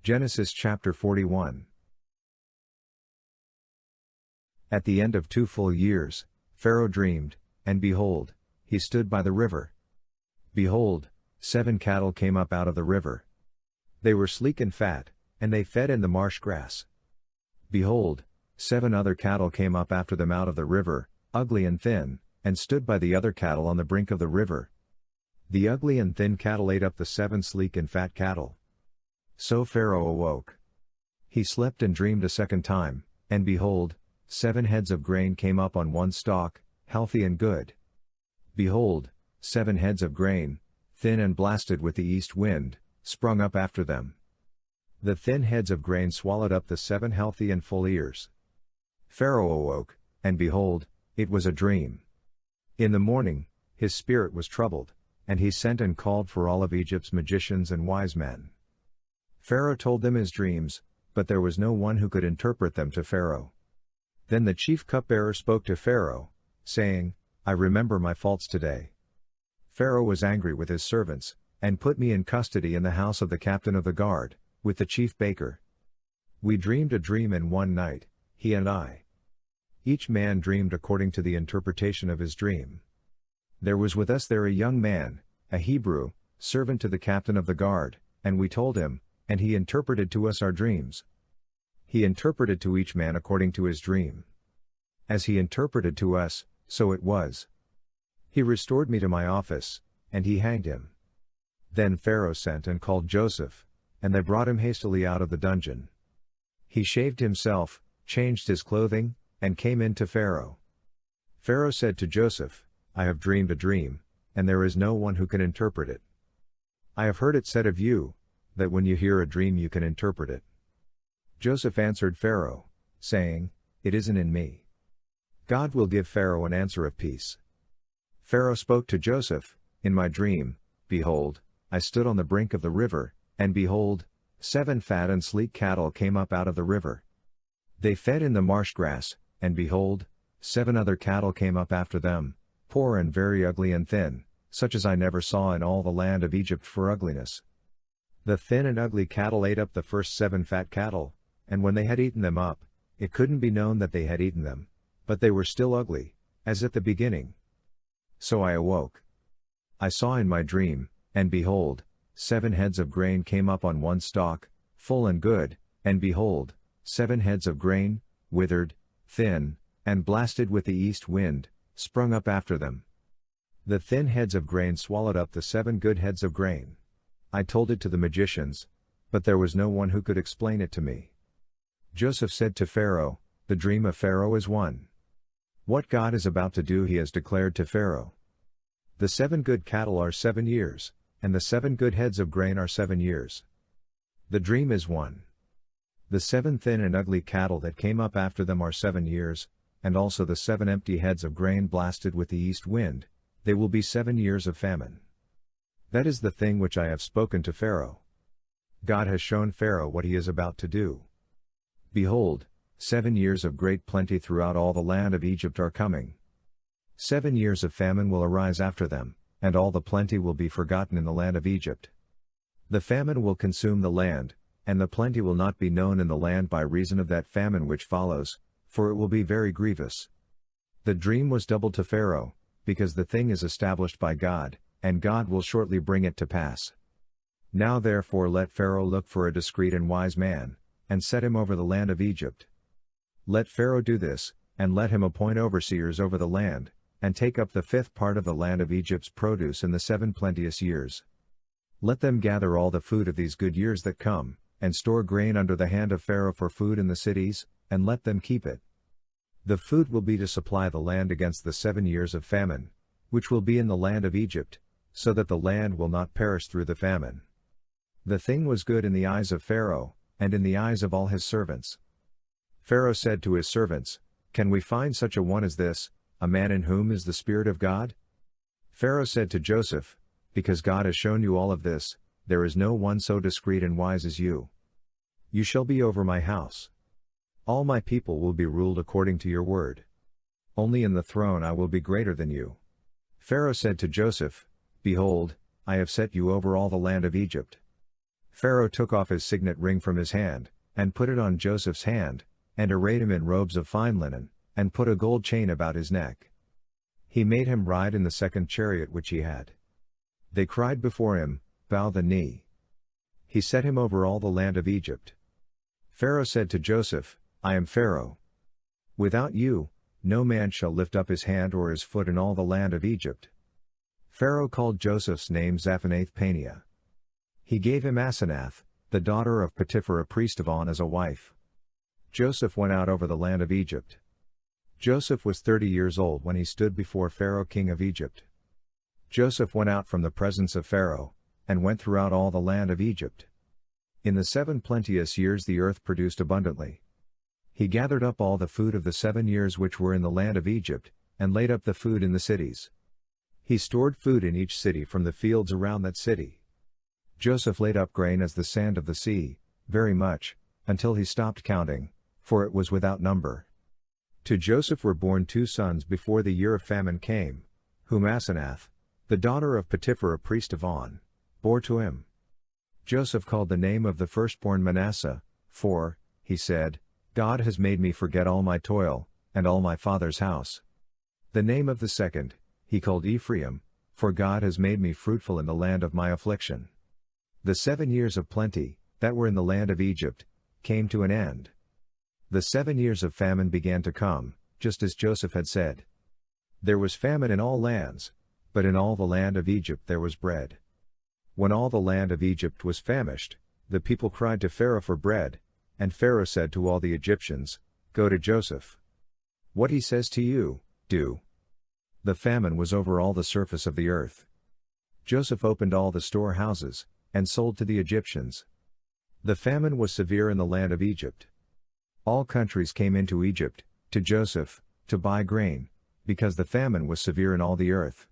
Genesis chapter 41. At the end of 2 full years, Pharaoh dreamed, and behold, he stood by the river. Behold, 7 cattle came up out of the river. They were sleek and fat, and they fed in the marsh grass. Behold, 7 other cattle came up after them out of the river, ugly and thin, and stood by the other cattle on the brink of the river. The ugly and thin cattle ate up the 7 sleek and fat cattle. So Pharaoh awoke. He slept and dreamed a second time, and behold, 7 heads of grain came up on one stalk, healthy and good. Behold, 7 heads of grain, thin and blasted with the east wind, sprung up after them. The thin heads of grain swallowed up the 7 healthy and full ears. Pharaoh awoke, and behold, it was a dream. In the morning, his spirit was troubled, and he sent and called for all of Egypt's magicians and wise men. Pharaoh told them his dreams, but there was no one who could interpret them to Pharaoh. Then the chief cupbearer spoke to Pharaoh, saying, I remember my faults today. Pharaoh was angry with his servants, and put me in custody in the house of the captain of the guard, with the chief baker. We dreamed a dream in one night, he and I. Each man dreamed according to the interpretation of his dream. There was with us there a young man, a Hebrew, servant to the captain of the guard, and we told him, and he interpreted to us our dreams. He interpreted to each man according to his dream. As he interpreted to us, so it was. He restored me to my office, and he hanged him. Then Pharaoh sent and called Joseph, and they brought him hastily out of the dungeon. He shaved himself, changed his clothing, and came in to Pharaoh. Pharaoh said to Joseph, I have dreamed a dream, and there is no one who can interpret it. I have heard it said of you, that when you hear a dream you can interpret it. Joseph answered Pharaoh, saying, It isn't in me. God will give Pharaoh an answer of peace. Pharaoh spoke to Joseph, In my dream, behold, I stood on the brink of the river, and behold, 7 fat and sleek cattle came up out of the river. They fed in the marsh grass, and behold, 7 other cattle came up after them, poor and very ugly and thin, such as I never saw in all the land of Egypt for ugliness. The thin and ugly cattle ate up the first 7 fat cattle, and when they had eaten them up, it couldn't be known that they had eaten them, but they were still ugly, as at the beginning. So I awoke. I saw in my dream, and behold, 7 heads of grain came up on one stalk, full and good, and behold, 7 heads of grain, withered, thin, and blasted with the east wind, sprung up after them. The thin heads of grain swallowed up the 7 good heads of grain. I told it to the magicians, but there was no one who could explain it to me. Joseph said to Pharaoh, The dream of Pharaoh is one. What God is about to do he has declared to Pharaoh. The 7 good cattle are 7 years, and the 7 good heads of grain are 7 years. The dream is one. The 7 thin and ugly cattle that came up after them are 7 years, and also the 7 empty heads of grain blasted with the east wind, they will be 7 years of famine. That is the thing which I have spoken to Pharaoh. God has shown Pharaoh what he is about to do. Behold, 7 years of great plenty throughout all the land of Egypt are coming. 7 years of famine will arise after them, and all the plenty will be forgotten in the land of Egypt. The famine will consume the land, and the plenty will not be known in the land by reason of that famine which follows, for it will be very grievous. The dream was doubled to Pharaoh, because the thing is established by God, and God will shortly bring it to pass. Now therefore let Pharaoh look for a discreet and wise man, and set him over the land of Egypt. Let Pharaoh do this, and let him appoint overseers over the land, and take up the 5th part of the land of Egypt's produce in the 7 plenteous years. Let them gather all the food of these good years that come, and store grain under the hand of Pharaoh for food in the cities, and let them keep it. The food will be to supply the land against the 7 years of famine, which will be in the land of Egypt, so that the land will not perish through the famine. The thing was good in the eyes of Pharaoh, and in the eyes of all his servants. Pharaoh said to his servants, Can we find such a one as this, a man in whom is the Spirit of God? Pharaoh said to Joseph, Because God has shown you all of this, there is no one so discreet and wise as you. You shall be over my house. All my people will be ruled according to your word. Only in the throne I will be greater than you. Pharaoh said to Joseph, Behold, I have set you over all the land of Egypt. Pharaoh took off his signet ring from his hand, and put it on Joseph's hand, and arrayed him in robes of fine linen, and put a gold chain about his neck. He made him ride in the second chariot which he had. They cried before him, "Bow the knee." He set him over all the land of Egypt. Pharaoh said to Joseph, "I am Pharaoh. Without you, no man shall lift up his hand or his foot in all the land of Egypt." Pharaoh called Joseph's name Zaphenath-Paneah. He gave him Asenath, the daughter of Potiphar a priest of On, as a wife. Joseph went out over the land of Egypt. Joseph was 30 years old when he stood before Pharaoh king of Egypt. Joseph went out from the presence of Pharaoh, and went throughout all the land of Egypt. In the 7 plenteous years the earth produced abundantly. He gathered up all the food of the 7 years which were in the land of Egypt, and laid up the food in the cities. He stored food in each city from the fields around that city. Joseph laid up grain as the sand of the sea, very much, until he stopped counting, for it was without number. To Joseph were born 2 sons before the year of famine came, whom Asenath, the daughter of Potiphar a priest of On, bore to him. Joseph called the name of the firstborn Manasseh, for, he said, God has made me forget all my toil, and all my father's house. The name of the second, he called Ephraim, for God has made me fruitful in the land of my affliction. The 7 years of plenty, that were in the land of Egypt, came to an end. The 7 years of famine began to come, just as Joseph had said. There was famine in all lands, but in all the land of Egypt there was bread. When all the land of Egypt was famished, the people cried to Pharaoh for bread, and Pharaoh said to all the Egyptians, "Go to Joseph. What he says to you, do." The famine was over all the surface of the earth. Joseph opened all the storehouses, and sold to the Egyptians. The famine was severe in the land of Egypt. All countries came into Egypt, to Joseph, to buy grain, because the famine was severe in all the earth.